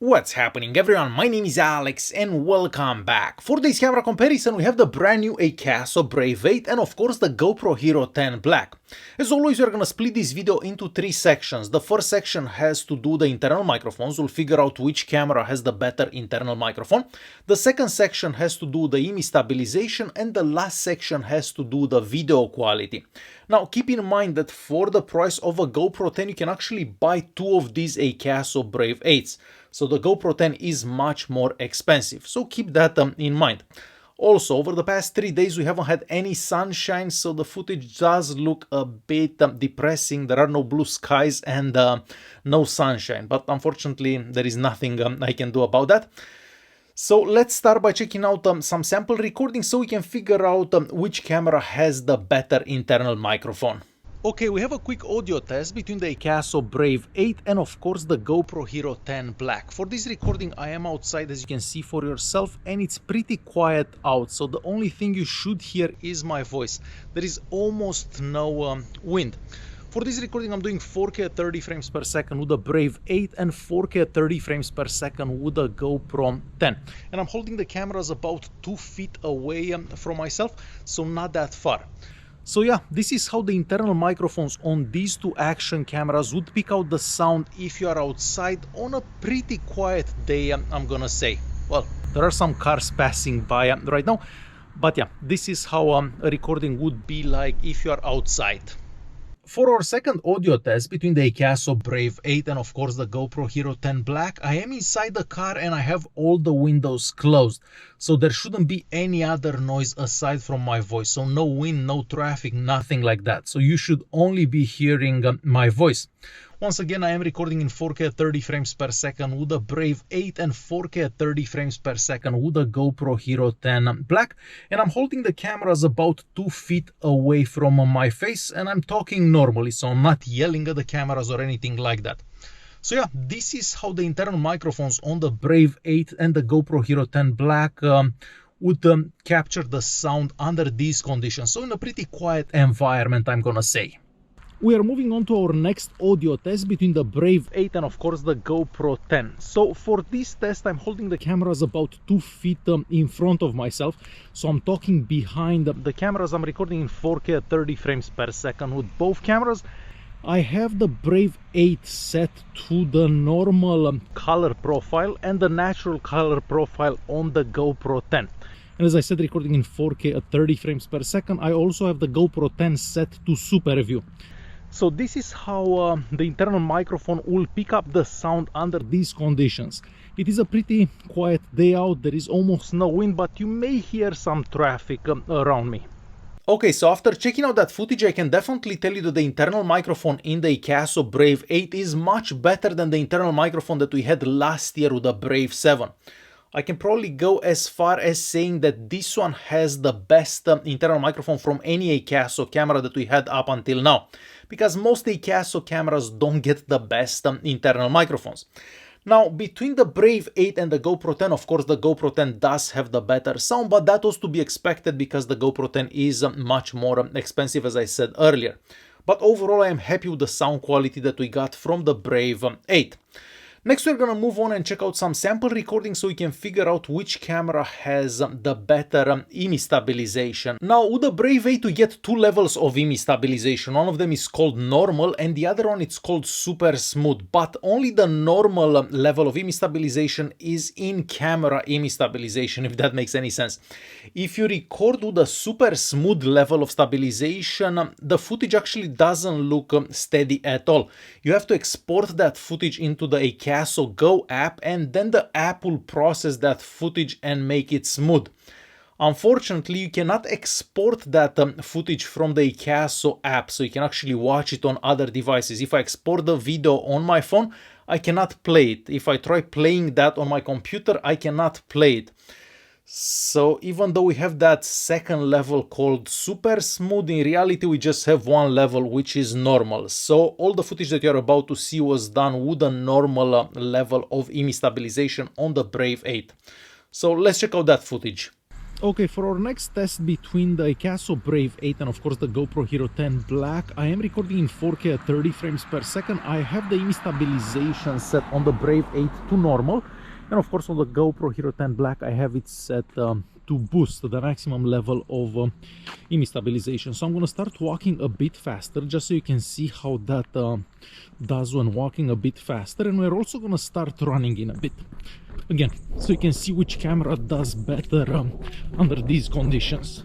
What's happening everyone, my name is Alex and welcome back. For this camera comparison we have the brand new Akaso Brave 8 and of course the GoPro Hero 10 Black. As always we are gonna split this video into three sections. The first section has to do the internal microphones, we'll figure out which camera has the better internal microphone. The second section has to do the image stabilization and the last section has to do the video quality. Now keep in mind that for the price of a GoPro 10 you can actually buy two of these Akaso Brave 8s. So the GoPro 10 is much more expensive, so keep that in mind. Also, over the past 3 days we haven't had any sunshine, so the footage does look a bit depressing. There are no blue skies and no sunshine, but unfortunately there is nothing I can do about that. So let's start by checking out some sample recordings so we can figure out which camera has the better internal microphone. Okay, we have a quick audio test between the Akaso Brave 8 and of course the GoPro Hero 10 Black. For this recording I am outside, as you can see for yourself, and it's pretty quiet out, so the only thing you should hear is my voice. There is almost no wind. For this recording I'm doing 4K at 30 frames per second with the Brave 8 and 4K at 30 frames per second with the GoPro 10. And I'm holding the cameras about 2 feet away from myself, so not that far. So yeah, this is how the internal microphones on these two action cameras would pick out the sound if you are outside on a pretty quiet day, I'm gonna say. Well, there are some cars passing by right now, but yeah, this is how a recording would be like if you are outside. For our second audio test between the Akaso Brave 8 and of course the GoPro Hero 10 Black, I am inside the car and I have all the windows closed. So there shouldn't be any other noise aside from my voice. So no wind, no traffic, nothing like that. So you should only be hearing my voice. Once again, I am recording in 4K at 30 frames per second with the Brave 8 and 4K at 30 frames per second with the GoPro Hero 10 Black. And I'm holding the cameras about 2 feet away from my face and I'm talking normally, so I'm not yelling at the cameras or anything like that. So yeah, this is how the internal microphones on the Brave 8 and the GoPro Hero 10 Black would capture the sound under these conditions. So in a pretty quiet environment, I'm gonna say. We are moving on to our next audio test between the Brave 8 and of course the GoPro 10. So for this test I'm holding the cameras about 2 feet in front of myself. So I'm talking behind the cameras. I'm recording in 4K at 30 frames per second with both cameras. I have the Brave 8 set to the normal color profile and the natural color profile on the GoPro 10. And as I said, recording in 4K at 30 frames per second, I also have the GoPro 10 set to Super View. So this is how the internal microphone will pick up the sound under these conditions. It is a pretty quiet day out, there is almost no wind, but you may hear some traffic around me. Okay, so after checking out that footage, I can definitely tell you that the internal microphone in the Akaso Brave 8 is much better than the internal microphone that we had last year with the Brave 7. I can probably go as far as saying that this one has the best internal microphone from any Akaso camera that we had up until now, because most Akaso cameras don't get the best internal microphones. Now, between the Brave 8 and the GoPro 10, of course the GoPro 10 does have the better sound, but that was to be expected because the GoPro 10 is much more expensive, as I said earlier. But overall I am happy with the sound quality that we got from the Brave 8. Next we're gonna move on and check out some sample recordings so we can figure out which camera has the better image stabilization. Now with the Brave 8 we get two levels of image stabilization. One of them is called normal and the other one is called super smooth, but only the normal level of image stabilization is in camera image stabilization, if that makes any sense. If you record with the super smooth level of stabilization, the footage actually doesn't look steady at all. You have to export that footage into the Akaso Go app and then the app will process that footage and make it smooth. Unfortunately, you cannot export that footage from the Akaso app, so you can actually watch it on other devices. If I export the video on my phone, I cannot play it. If I try playing that on my computer, I cannot play it. So even though we have that second level called super smooth, in reality we just have one level which is normal. So all the footage that you're about to see was done with a normal level of image stabilization on the Brave 8. So let's check out that footage. Okay, for our next test between the Akaso Brave 8 and of course the GoPro Hero 10 Black, I am recording in 4K at 30 frames per second. I have the image stabilization set on the Brave 8 to normal, and of course on the GoPro Hero 10 Black I have it set to boost the maximum level of image stabilization. So I'm going to start walking a bit faster just so you can see how that does when walking a bit faster, and we're also going to start running in a bit again so you can see which camera does better under these conditions.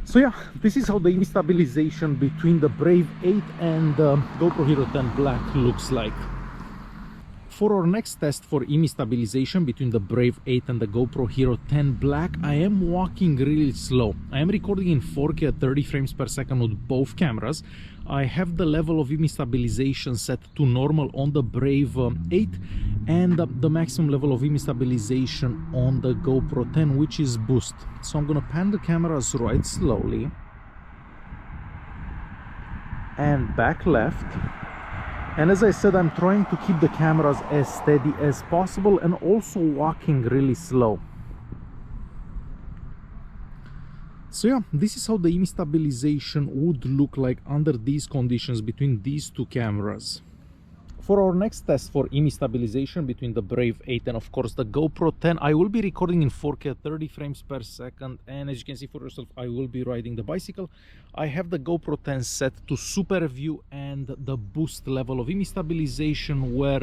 So yeah, this is how the image stabilization between the Brave 8 and the GoPro Hero 10 Black looks like. For our next test for image stabilization between the Brave 8 and the GoPro Hero 10 Black, I am walking really slow. I am recording in 4K at 30 frames per second with both cameras. I have the level of image stabilization set to normal on the Brave 8 and the maximum level of image stabilization on the GoPro 10, which is boost. So I'm gonna pan the cameras right slowly and back left. And as I said, I'm trying to keep the cameras as steady as possible and also walking really slow. So yeah, this is how the image stabilization would look like under these conditions between these two cameras. For our next test for image stabilization between the Brave 8 and of course the GoPro 10, I will be recording in 4K at 30 frames per second, and as you can see for yourself, I will be riding the bicycle. I have the GoPro 10 set to super view and the boost level of image stabilization, where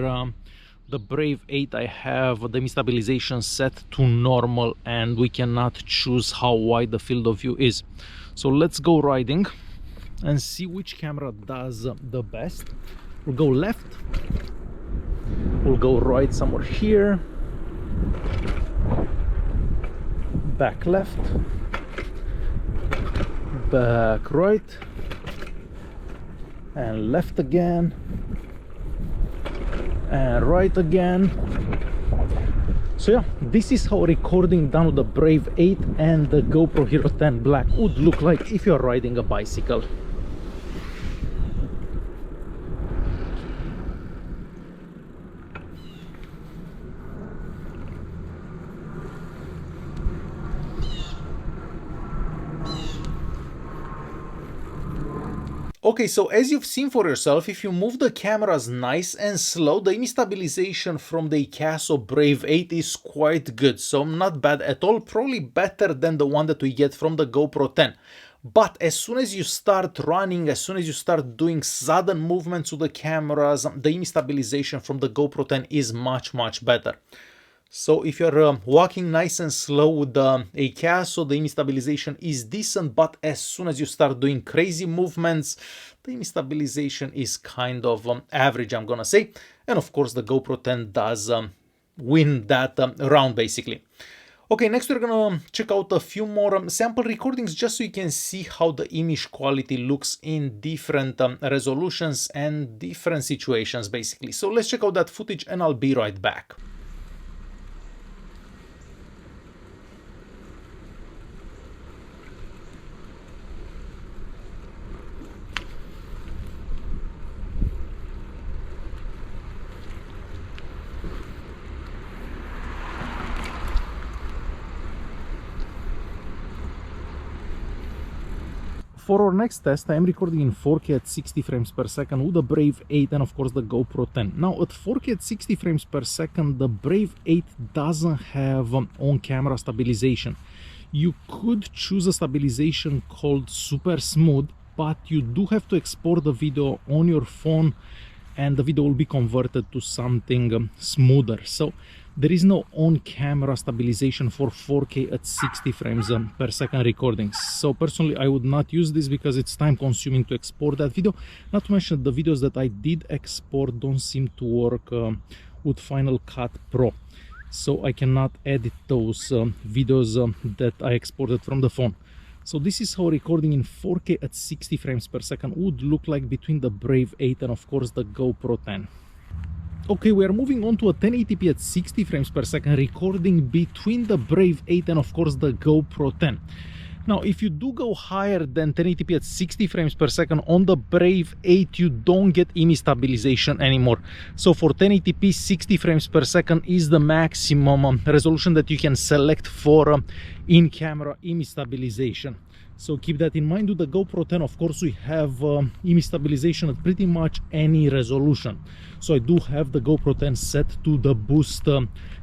the Brave 8 I have the image stabilization set to normal and we cannot choose how wide the field of view is. So let's go riding and see which camera does the best. We'll go left, we'll go right somewhere here, back left, back right, and left again, and right again. So yeah, this is how recording done with the Brave 8 and the GoPro Hero 10 Black would look like if you're riding a bicycle. Okay, so as you've seen for yourself, if you move the cameras nice and slow, the image stabilization from the Akaso Brave 8 is quite good. So not bad at all, probably better than the one that we get from the GoPro 10. But as soon as you start running, as soon as you start doing sudden movements with the cameras, the image stabilization from the GoPro 10 is much better. So if you're walking nice and slow with the Akaso, the image stabilization is decent, but as soon as you start doing crazy movements, the image stabilization is kind of average, I'm gonna say. And of course the GoPro 10 does win that round basically. Okay, next we're gonna check out a few more sample recordings just so you can see how the image quality looks in different resolutions and different situations basically. So let's check out that footage and I'll be right back. For our next test, I am recording in 4K at 60 frames per second with the Brave 8 and of course the GoPro 10. Now at 4K at 60 frames per second, the Brave 8 doesn't have on-camera stabilization. You could choose a stabilization called Super Smooth, but you do have to export the video on your phone and the video will be converted to something smoother. So there is no on-camera stabilization for 4K at 60 frames per second recordings. So personally, I would not use this because it's time consuming to export that video. Not to mention the videos that I did export don't seem to work with Final Cut Pro. So I cannot edit those videos that I exported from the phone. So this is how recording in 4K at 60 frames per second would look like between the Brave 8 and of course the GoPro 10. Okay, we are moving on to a 1080p at 60 frames per second recording between the Brave 8 and of course the GoPro 10. Now, if you do go higher than 1080p at 60 frames per second on the Brave 8, you don't get image stabilization anymore. So for 1080p, 60 frames per second is the maximum resolution that you can select for in-camera image stabilization. So keep that in mind. With the GoPro 10, of course, we have image stabilization at pretty much any resolution. So I do have the GoPro 10 set to the boost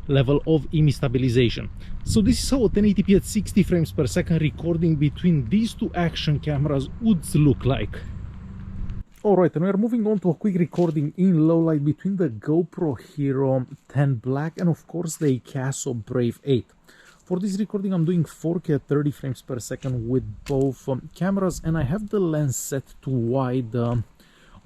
level of image stabilization. So this is how a 1080p at 60 frames per second recording between these two action cameras would look like. Alright, and we are moving on to a quick recording in low light between the GoPro Hero 10 Black and of course the Akaso Brave 8. For this recording I'm doing 4K at 30 frames per second with both cameras, and I have the lens set to wide on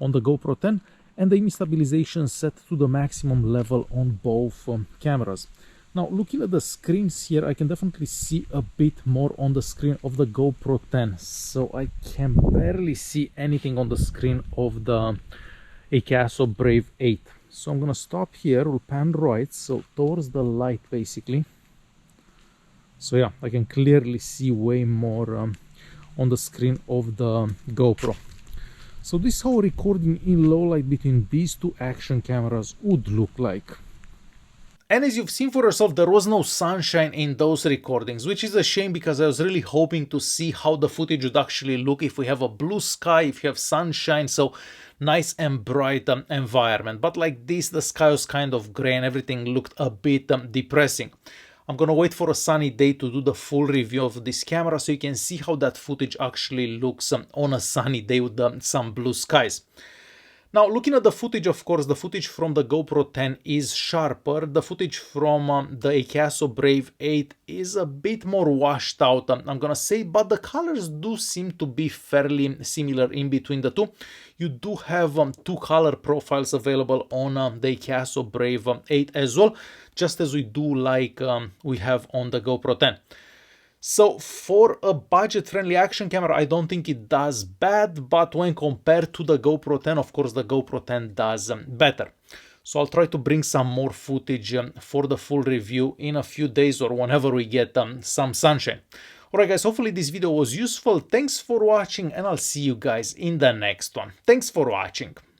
the GoPro 10 and the image stabilization set to the maximum level on both cameras. Now, looking at the screens here, I can definitely see a bit more on the screen of the GoPro 10. So I can barely see anything on the screen of the Akaso Brave 8. So I'm gonna stop here, we'll pan right, so towards the light basically. So yeah, I can clearly see way more on the screen of the GoPro. So this is how recording in low light between these two action cameras would look like. And as you've seen for yourself, there was no sunshine in those recordings, which is a shame because I was really hoping to see how the footage would actually look if we have a blue sky, if you have sunshine, so nice and bright environment. But like this, the sky was kind of gray and everything looked a bit depressing. I'm gonna wait for a sunny day to do the full review of this camera so you can see how that footage actually looks on a sunny day with some blue skies. Now, looking at the footage, of course, the footage from the GoPro 10 is sharper. The footage from the Akaso Brave 8 is a bit more washed out, I'm gonna say, but the colors do seem to be fairly similar in between the two. You do have two color profiles available on the Akaso Brave 8 as well, just as we do like we have on the GoPro 10. So for a budget-friendly action camera, I don't think it does bad, but when compared to the GoPro 10, of course, the GoPro 10 does better. So I'll try to bring some more footage for the full review in a few days or whenever we get some sunshine. Alright guys, hopefully this video was useful. Thanks for watching and I'll see you guys in the next one. Thanks for watching.